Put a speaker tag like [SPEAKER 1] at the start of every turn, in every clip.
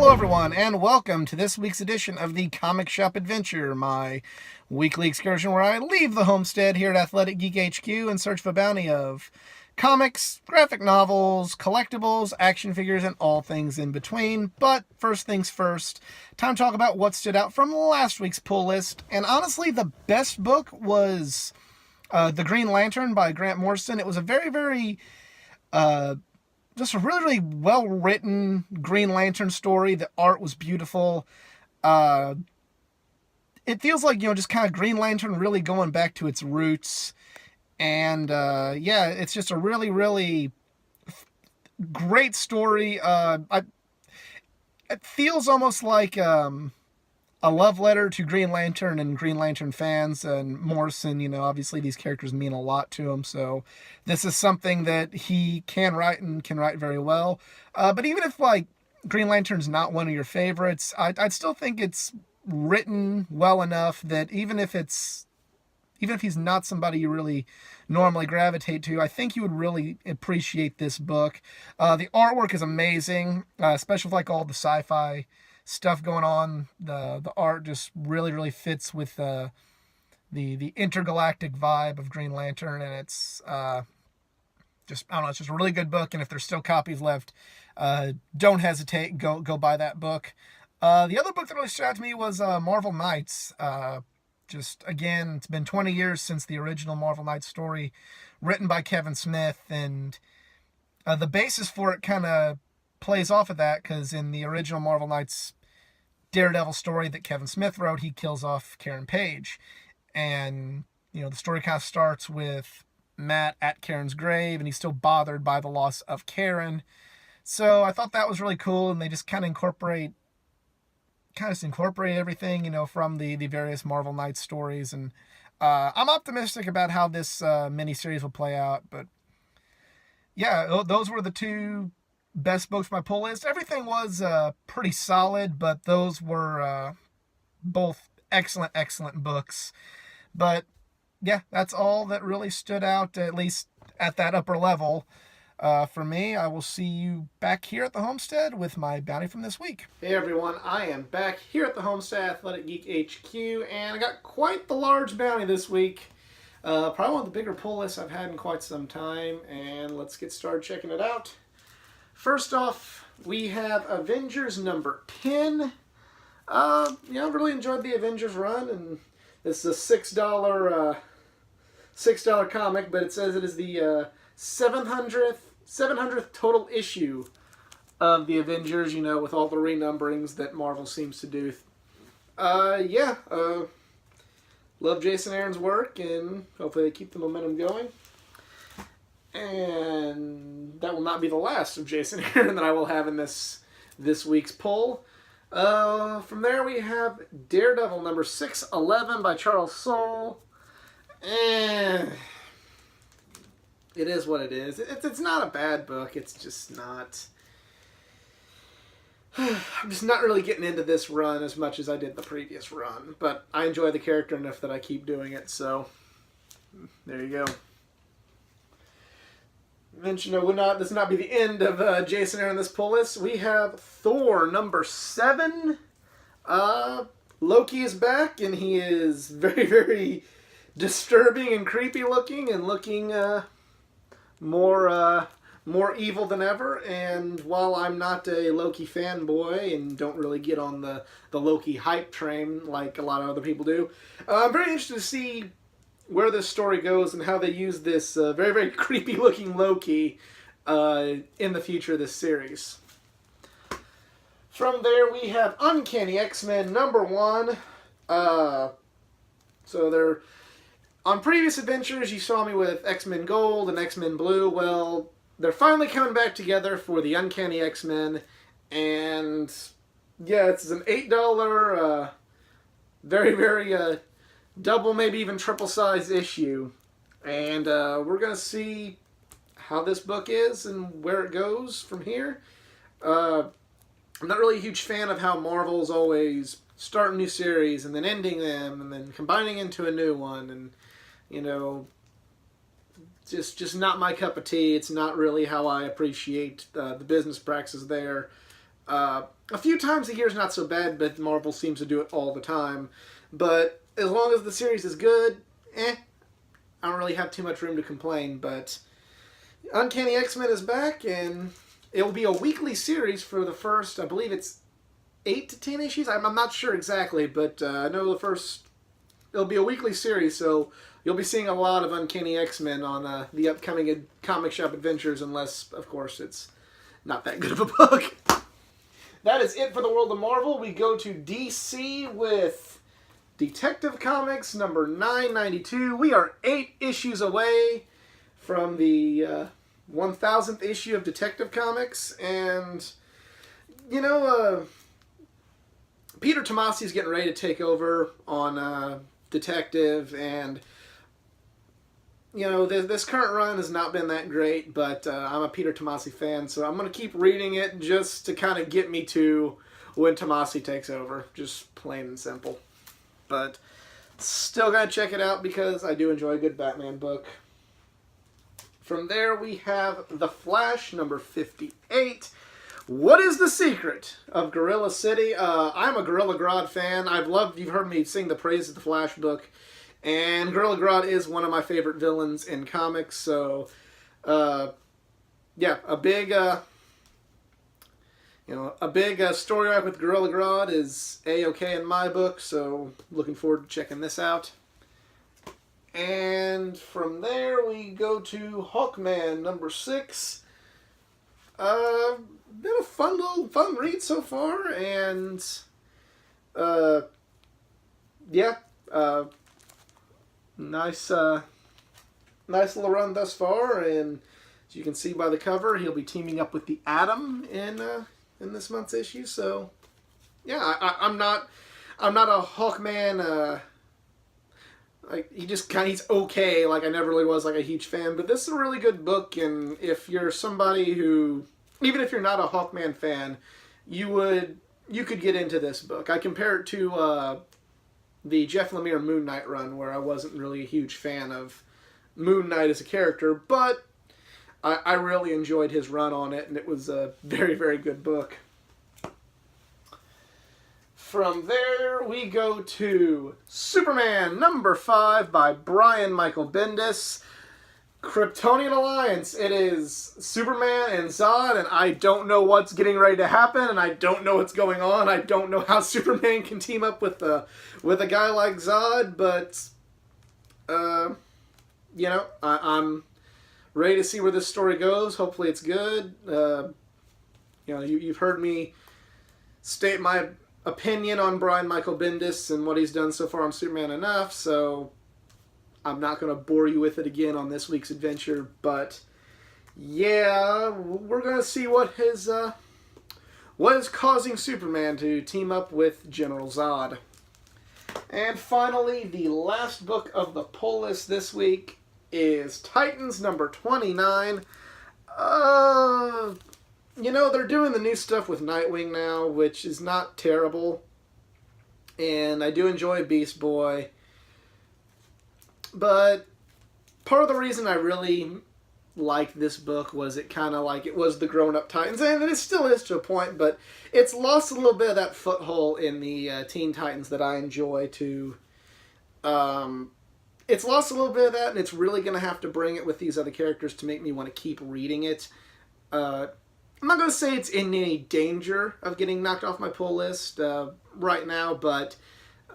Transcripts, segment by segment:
[SPEAKER 1] Hello everyone, and welcome to this week's edition of the Comic Shop Adventure, my weekly excursion where I leave the homestead here at Athletic Geek HQ in search of a bounty of comics, graphic novels, collectibles, action figures, and all things in between. But first things first, time to talk about what stood out from last week's pull list. And honestly, the best book was The Green Lantern by Grant Morrison. It was a very just a really well-written Green Lantern story. The art was beautiful. It feels like, just kind of Green Lantern really going back to its roots. And, it's just a really great story. It feels almost like a love letter to Green Lantern and Green Lantern fans, and Morrison, obviously these characters mean a lot to him, so this is something that he can write and can write very well. But even if, Green Lantern's not one of your favorites, I'd still think it's written well enough that even if he's not somebody you really normally gravitate to, I think you would really appreciate this book. The artwork is amazing, especially with all the sci-fi stuff going on. The art just really fits with the intergalactic vibe of Green Lantern, and it's it's just a really good book. And if there's still copies left, don't hesitate, go buy that book. The other book that really stood out to me was Marvel Knights. Again, it's been 20 years since the original Marvel Knights story, written by Kevin Smith, and the basis for it kind of plays off of that, because in the original Marvel Knights Daredevil story that Kevin Smith wrote, he kills off Karen Page. And, the story kind of starts with Matt at Karen's grave, and he's still bothered by the loss of Karen. So I thought that was really cool, and they just kind of incorporate everything, from the various Marvel Knights stories. And I'm optimistic about how this miniseries will play out. But yeah, those were the two best books on my pull list. Everything was pretty solid, but those were both excellent books. But yeah, that's all that really stood out, at least at that upper level. For me, I will see you back here at the homestead with my bounty from this week. Hey everyone, I am back here at the homestead, Athletic Geek HQ, and I got quite the large bounty this week. Probably one of the bigger pull lists I've had in quite some time, and let's get started checking it out. First off, we have Avengers number 10. I've really enjoyed the Avengers run, and this is a $6 comic, but it says it is the 700th total issue of the Avengers, with all the renumberings that Marvel seems to do. Love Jason Aaron's work, and hopefully they keep the momentum going. And that will not be the last of Jason Aaron that I will have in this week's pull. From there we have Daredevil number 611 by Charles Soule. It is what it is. It's not a bad book. It's just not... I'm just not really getting into this run as much as I did the previous run. But I enjoy the character enough that I keep doing it, so there you go. Mentioned this will not be the end of Jason Aaron on this pull list. We have Thor number 7. Loki is back, and he is very disturbing and creepy looking, and looking more evil than ever. And while I'm not a Loki fanboy and don't really get on the Loki hype train like a lot of other people do, I'm very interested to see where this story goes and how they use this very creepy looking Loki in the future of this series. From there we have Uncanny X-Men number 1. So they're on previous adventures. You saw me with X-Men Gold and X-Men Blue. Well, they're finally coming back together for the Uncanny X-Men, and yeah, it's an $8 very double, maybe even triple size issue. And we're going to see how this book is and where it goes from here. I'm not really a huge fan of how Marvel's always starting new series and then ending them and then combining into a new one. And, just not my cup of tea. It's not really how I appreciate the business practices there. A few times a year is not so bad, but Marvel seems to do it all the time. But as long as the series is good, I don't really have too much room to complain. But Uncanny X-Men is back, and it will be a weekly series for the first, I believe it's 8 to 10 issues? I'm not sure exactly, but I know it'll be a weekly series, so you'll be seeing a lot of Uncanny X-Men on the upcoming comic shop adventures, unless, of course, it's not that good of a book. That is it for the world of Marvel. We go to DC with Detective Comics number 992. We are 8 issues away from the 1000th issue of Detective Comics, and, you know, Peter Tomasi is getting ready to take over on Detective, and you know, this current run has not been that great, but I'm a Peter Tomasi fan, so I'm going to keep reading it just to kind of get me to when Tomasi takes over, just plain and simple. But still got to check it out because I do enjoy a good Batman book. From there we have The Flash, number 58. What is the secret of Gorilla City? I'm a Gorilla Grodd fan. You've heard me sing the praise of the Flash book, and Gorilla Grodd is one of my favorite villains in comics. So, yeah, a big story arc with Gorilla Grodd is A-okay in my book. So, looking forward to checking this out. And from there we go to Hawkman, number 6. Been a fun read so far, and nice little run thus far. And as you can see by the cover, he'll be teaming up with the Atom in this month's issue. So yeah, I'm not a Hawkman. Like, he's okay. Like, I never really was like a huge fan, but this is a really good book. And if you're somebody who, even if you're not a Hawkman fan, you could get into this book. I compare it to the Jeff Lemire Moon Knight run, where I wasn't really a huge fan of Moon Knight as a character, but I really enjoyed his run on it, and it was a very, very good book. From there, we go to Superman, number 5, by Brian Michael Bendis. Kryptonian Alliance. It is Superman and Zod, and I don't know what's getting ready to happen, and I don't know what's going on. I don't know how Superman can team up with a guy like Zod, but, you know, I'm ready to see where this story goes. Hopefully it's good. You know, you've heard me state my opinion on Brian Michael Bendis and what he's done so far on Superman enough, so I'm not going to bore you with it again on this week's adventure, but yeah, we're going to see what is causing Superman to team up with General Zod. And finally, the last book of the pull list this week is Titans number 29. You know, they're doing the new stuff with Nightwing now, which is not terrible. And I do enjoy Beast Boy. But part of the reason I really liked this book was it kind of like it was the grown-up Titans. And it still is to a point, but it's lost a little bit of that foothold in the Teen Titans that I enjoy too. It's lost a little bit of that, and it's really going to have to bring it with these other characters to make me want to keep reading it. I'm not going to say it's in any danger of getting knocked off my pull list right now, but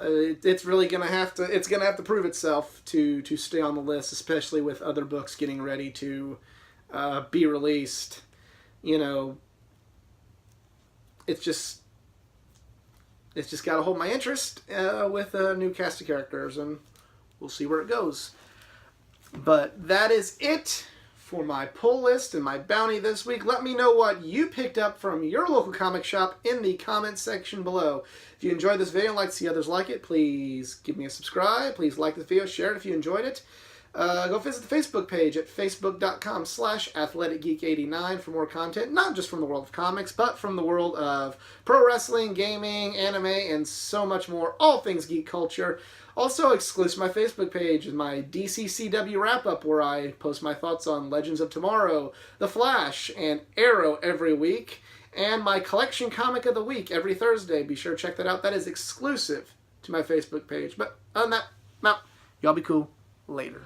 [SPEAKER 1] it's really going to have to prove itself to stay on the list, especially with other books getting ready to be released. You know, it's just got to hold my interest with a new cast of characters, and we'll see where it goes. But that is it for my pull list and my bounty this week. Let me know what you picked up from your local comic shop in the comments section below. If you enjoyed this video and like to see others like it, please give me a subscribe. Please like this video, share it if you enjoyed it. Go visit the Facebook page at facebook.com/athleticgeek89 for more content, not just from the world of comics, but from the world of pro wrestling, gaming, anime, and so much more, all things geek culture. Also, exclusive to my Facebook page is my DCCW wrap-up, where I post my thoughts on Legends of Tomorrow, The Flash, and Arrow every week. and my collection comic of the week every Thursday. Be sure to check that out. That is exclusive to my Facebook page. But other than that, no, y'all be cool. Later.